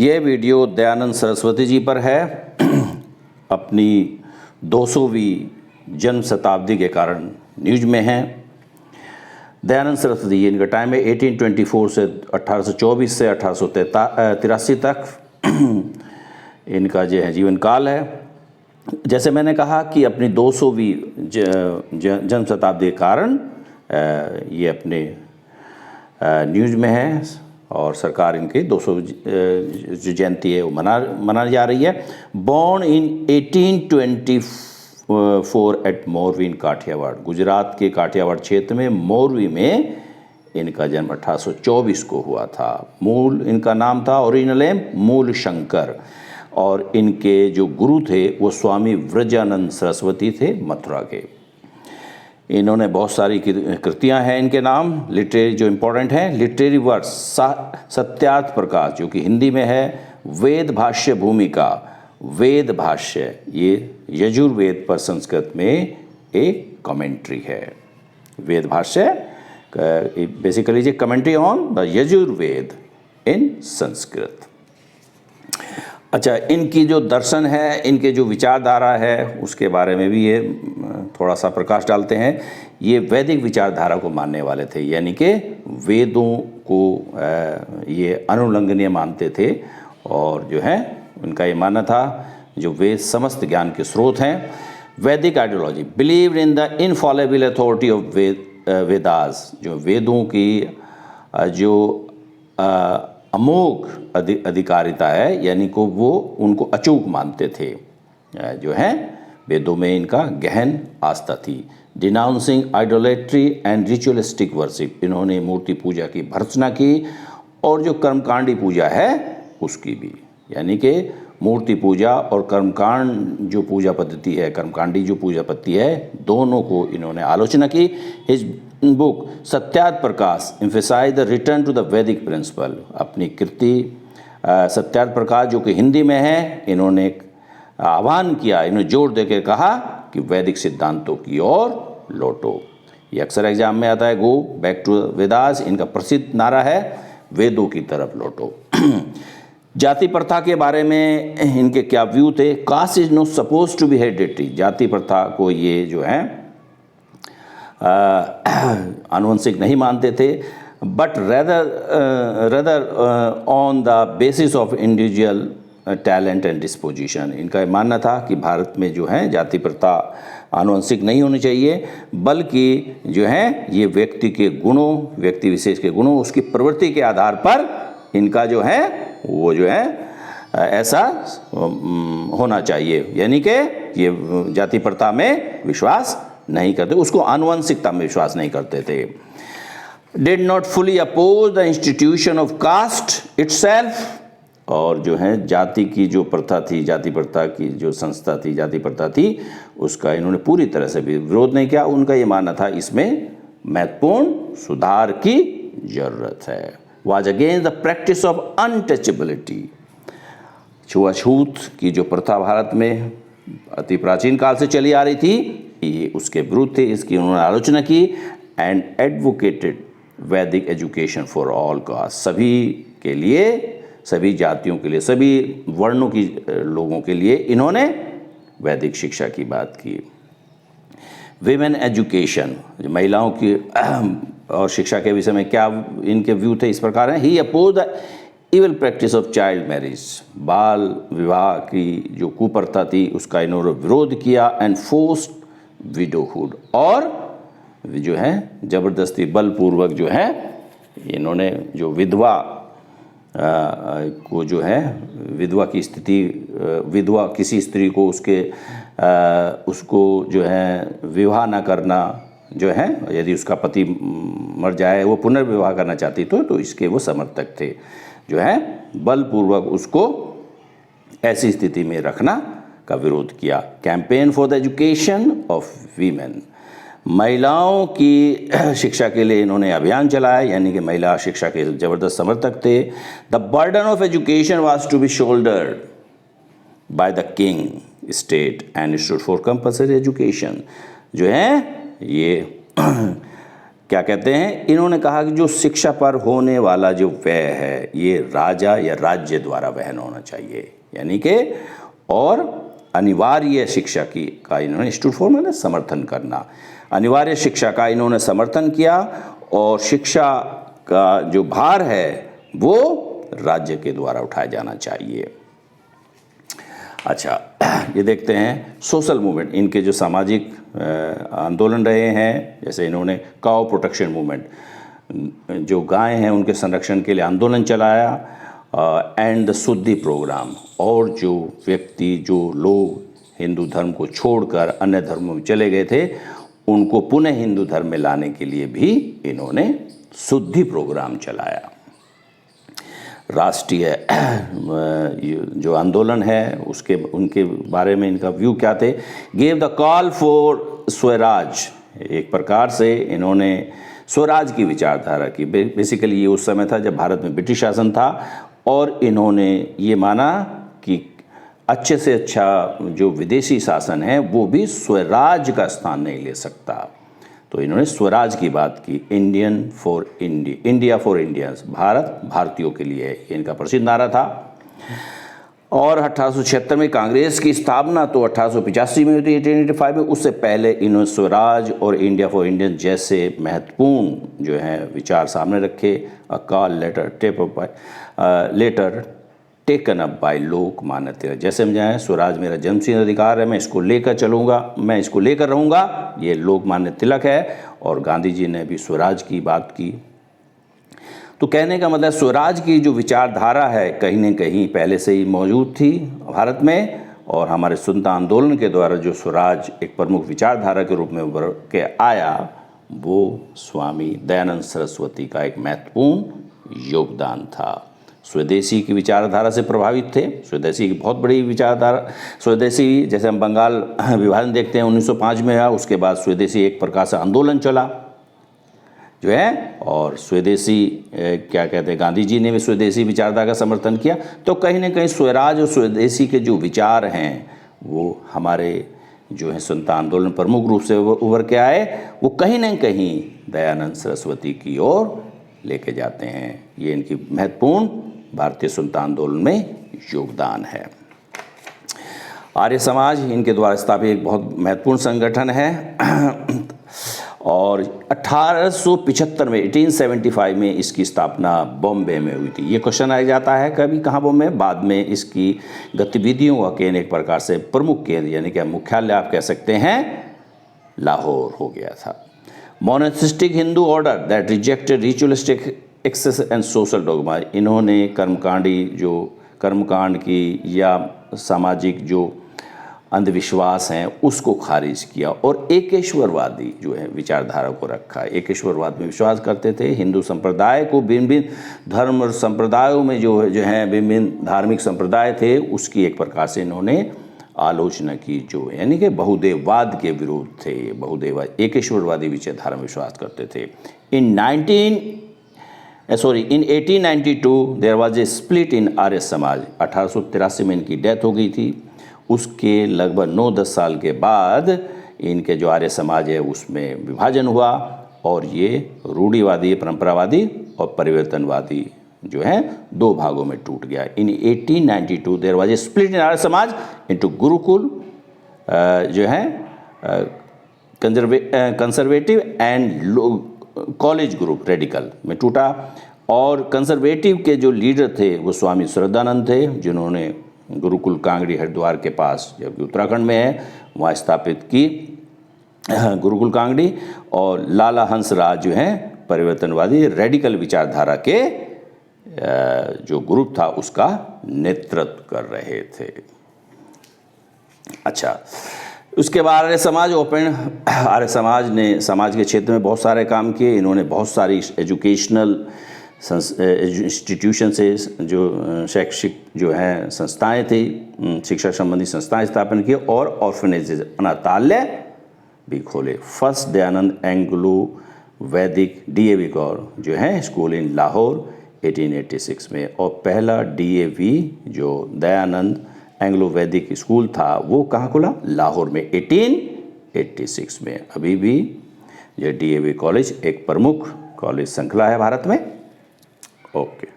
ये वीडियो दयानंद सरस्वती जी पर है। अपनी 200वीं जन्म शताब्दी के कारण न्यूज में हैं। दयानंद सरस्वती जी, इनका टाइम है 1824 से 1824 से 1883 तक इनका जो है जीवन काल है। जैसे मैंने कहा कि अपनी 200वीं जन्म शताब्दी के कारण ये अपने न्यूज में है और सरकार इनके 200 जो जयंती है वो मनाई जा रही है। बॉर्न इन 1824 एट मोरवी इन काठियावाड़, गुजरात के काठियावाड़ क्षेत्र में मोरवी में इनका जन्म 1824 को हुआ था। मूल इनका नाम था ओरिजिनल नेम मूल शंकर और इनके जो गुरु थे वो स्वामी व्रजानंद सरस्वती थे मथुरा के। इन्होंने बहुत सारी कृतियां हैं इनके नाम। लिटरेरी जो इम्पोर्टेंट हैं, लिटरेरी वर्क्स सत्यार्थ प्रकाश जो कि हिंदी में है, वेद भाष्य भूमिका, वेद भाष्य ये यजुर्वेद पर संस्कृत में एक कमेंट्री है। वेद भाष्य बेसिकली ये कमेंट्री ऑन द यजुर्वेद इन संस्कृत। अच्छा, इनकी जो दर्शन है, इनके जो विचारधारा है उसके बारे में भी ये थोड़ा सा प्रकाश डालते हैं। ये वैदिक विचारधारा को मानने वाले थे, यानी कि वेदों को ये अनुल्लंघनीय मानते थे और जो है उनका ये मानना था जो वेद समस्त ज्ञान के स्रोत हैं। वैदिक ideology believe in the infallible authority of Vedas, जो वेदों की जो अमोघ अधिकारिता है, यानी को वो उनको अचूक मानते थे। जो है वेदों में इनका गहन आस्था थी। Denouncing idolatry and ritualistic worship, इन्होंने मूर्ति पूजा की भर्त्सना की और जो कर्मकांडी पूजा है उसकी भी, यानी कि मूर्ति पूजा और कर्मकांड जो पूजा पद्धति है, कर्मकांडी जो पूजा पद्धति है, दोनों को इन्होंने आलोचना की। His book Satyarth Prakash emphasise the return to the Vedic principle, अपनी कृति सत्यार्थ प्रकाश जो कि हिंदी में है, इन्होंने आह्वान किया, इन्होंने जोर देकर कहा कि वैदिक सिद्धांतों की ओर लौटो। ये अक्सर एग्जाम में आता है, गो बैक टू वेदास। इनका प्रसिद्ध नारा है वेदों की तरफ लौटो। जाति प्रथा के बारे में इनके क्या व्यू थे? Caste is not suppose to be hereditary, जाति प्रथा को ये जो है आनुवंशिक नहीं मानते थे, but rather on the basis of individual talent and disposition. इनका मानना था कि भारत में जो है जाति प्रथा आनुवंशिक नहीं होनी चाहिए, बल्कि जो है ये व्यक्ति के गुणों, व्यक्ति विशेष के गुणों, उसकी प्रवृत्ति के आधार पर इनका जो है वो जो है ऐसा होना चाहिए, यानी कि ये जाति प्रथा में विश्वास नहीं करते, उसको आनुवंशिकता में विश्वास नहीं करते थे। Did not fully oppose the institution of caste itself, और जो है जाति की जो प्रथा थी, जाति प्रथा की जो संस्था थी, जाति प्रथा थी, उसका इन्होंने पूरी तरह से भी विरोध नहीं किया। उनका ये मानना था इसमें महत्वपूर्ण सुधार की जरूरत है। Was against the practice of untouchability, छुआछूत की जो प्रथा भारत में अति प्राचीन काल से चली आ रही थी, ये उसके विरुद्ध थे, इसकी उन्होंने आलोचना की। एंड एडवोकेटेड वैदिक एजुकेशन फॉर ऑल कास्ट, सभी के लिए, सभी जातियों के लिए, सभी वर्णों की लोगों के लिए इन्होंने वैदिक शिक्षा की बात की। विमेन एजुकेशन, महिलाओं की और शिक्षा के विषय में क्या इनके व्यू थे, इस प्रकार हैं। He oppose the evil practice of child marriage, बाल विवाह की जो कुप्रथा थी उसका इन्होंने विरोध किया। एंड फोर्स्ड विडोहुड, और जो है जबरदस्ती बलपूर्वक जो है इन्होंने जो विधवा को जो है विधवा की स्थिति, विधवा किसी स्त्री को उसको जो है विवाह ना करना, जो है यदि उसका पति मर जाए वो पुनर्विवाह करना चाहती तो इसके वो समर्थक थे, जो है बलपूर्वक उसको ऐसी स्थिति में रखना का विरोध किया। Campaign for the education of women, महिलाओं की शिक्षा के लिए इन्होंने अभियान चलाया, यानी कि महिला शिक्षा के जबरदस्त समर्थक थे। The burden of education was to be shouldered by the king state and stood for compulsory education, जो है ये क्या कहते हैं, इन्होंने कहा कि जो शिक्षा पर होने वाला जो व्यय है ये राजा या राज्य द्वारा वहन होना चाहिए, यानी कि और अनिवार्य शिक्षा की का इन्होंने स्टूड फॉर मतलब समर्थन करना, अनिवार्य शिक्षा का इन्होंने समर्थन किया और शिक्षा का जो भार है वो राज्य के द्वारा उठाया जाना चाहिए। अच्छा, ये देखते हैं सोशल मूवमेंट, इनके जो सामाजिक आंदोलन रहे हैं, जैसे इन्होंने काउ प्रोटेक्शन मूवमेंट, जो गाय हैं उनके संरक्षण के लिए आंदोलन चलाया, एंड द शुद्धि प्रोग्राम, और जो व्यक्ति जो लोग हिंदू धर्म को छोड़कर अन्य धर्मों में चले गए थे उनको पुनः हिंदू धर्म में लाने के लिए भी इन्होंने शुद्धि प्रोग्राम चलाया। राष्ट्रीय जो आंदोलन है उसके उनके बारे में इनका व्यू क्या थे, gave the call for Swaraj, एक प्रकार से इन्होंने स्वराज की विचारधारा की। बेसिकली ये उस समय था जब भारत में ब्रिटिश शासन था और इन्होंने ये माना कि अच्छे से अच्छा जो विदेशी शासन है वो भी स्वराज का स्थान नहीं ले सकता, तो इन्होंने स्वराज की बात की। Indian for India for Indians, Bharat भारतीयों के लिए, ये इनका प्रसिद्ध नारा था। और 1876 में कांग्रेस की स्थापना तो 1885 में हुई थी, 1885 में। उससे पहले इन्होंने स्वराज और इंडिया फॉर इंडियन जैसे महत्वपूर्ण जो है विचार सामने रखे। A call letter taken up by Lokmanya Tilak, जैसे हम जाएँ स्वराज मेरा जन्मसिद्ध अधिकार है, मैं इसको लेकर चलूँगा, मैं इसको लेकर रहूँगा, ये लोकमान्य तिलक है। और गांधी जी ने भी स्वराज की बात की। तो कहने का मतलब स्वराज की जो विचारधारा है कहीं न कहीं पहले से ही मौजूद थी भारत में, और हमारे स्वतंत्रता आंदोलन के द्वारा जो स्वराज एक प्रमुख विचारधारा के रूप में उभर के आया वो स्वामी दयानंद सरस्वती का एक महत्वपूर्ण योगदान था। स्वदेशी की विचारधारा से प्रभावित थे, स्वदेशी की बहुत बड़ी विचारधारा, स्वदेशी जैसे हम बंगाल विभाजन देखते हैं 1905 में हुआ, उसके बाद स्वदेशी एक प्रकार से आंदोलन चला जो है, और स्वदेशी क्या कहते हैं, गांधी जी ने भी स्वदेशी विचारधारा का समर्थन किया। तो कहीं ना कहीं स्वराज और स्वदेशी के जो विचार हैं वो हमारे जो है स्वतंत्रता आंदोलन प्रमुख रूप से उभर के आए, वो कहीं ना कहीं दयानंद सरस्वती की ओर लेके जाते हैं। ये इनकी महत्वपूर्ण भारतीय स्वतंत्रता आंदोलन में योगदान है। आर्य समाज इनके द्वारा स्थापित एक बहुत महत्वपूर्ण संगठन है और 1875 में 1875 में इसकी स्थापना बॉम्बे में हुई थी। ये क्वेश्चन आ जाता है कभी कहाँ बॉम्बे, बाद में इसकी गतिविधियों का केंद्र एक प्रकार से प्रमुख केंद्र यानी कि मुख्यालय आप कह सकते हैं लाहौर हो गया था। Monastic Hindu order that rejected ritualistic excess and social dogma, इन्होंने कर्मकांड की या सामाजिक जो अंधविश्वास हैं उसको खारिज किया और एकेश्वरवादी जो है विचारधारा को रखा। एकेश्वरवाद में विश्वास करते थे। हिंदू संप्रदाय को भिन्न भिन्न धर्म और संप्रदायों में जो है भिन्न भिन्न धार्मिक संप्रदाय थे उसकी एक प्रकार से इन्होंने आलोचना की, जो यानी कि बहुदेववाद के विरोध थे। बहुदेववाद एकेश्वरवादी विचारधारा में विश्वास करते थे। In 1892 there was a split in Arya Samaj. 1883 में इनकी डेथ हो गई थी। उसके लगभग 9-10 साल के बाद इनके जो आर्य समाज है उसमें विभाजन हुआ और ये रूढ़िवादी, परंपरावादी और परिवर्तनवादी जो है दो भागों में टूट गया। In 1892 there was a split in Arya Samaj into gurukul जो है conservative and college group radical में टूटा। और कंजर्वेटिव के जो लीडर थे वो स्वामी श्रद्धानंद थे, जिन्होंने गुरुकुल कांगड़ी हरिद्वार के पास जबकि उत्तराखंड में है वहाँ स्थापित की गुरुकुल कांगड़ी। और लाला हंसराज जो हैं परिवर्तनवादी रेडिकल विचारधारा के जो ग्रुप था उसका नेतृत्व कर रहे थे। अच्छा, उसके बाद आर्य समाज आर्य समाज ने समाज के क्षेत्र में बहुत सारे काम किए। इन्होंने बहुत सारी एजुकेशनल इंस्टीट्यूशन से जो शैक्षिक जो है संस्थाएं थी, शिक्षा संबंधी संस्थाएं स्थापन की और ऑर्फनेजेस अनाथालय भी खोले। फर्स्ट दयानंद एंग्लो वैदिक DAV कौर जो है स्कूल इन लाहौर 1886 में, और पहला DAV जो दयानंद एंग्लो वैदिक स्कूल था वो कहाँ खुला? लाहौर में 1886 में। अभी भी ये डीएवी कॉलेज एक प्रमुख कॉलेज श्रृंखला है भारत में। ओके।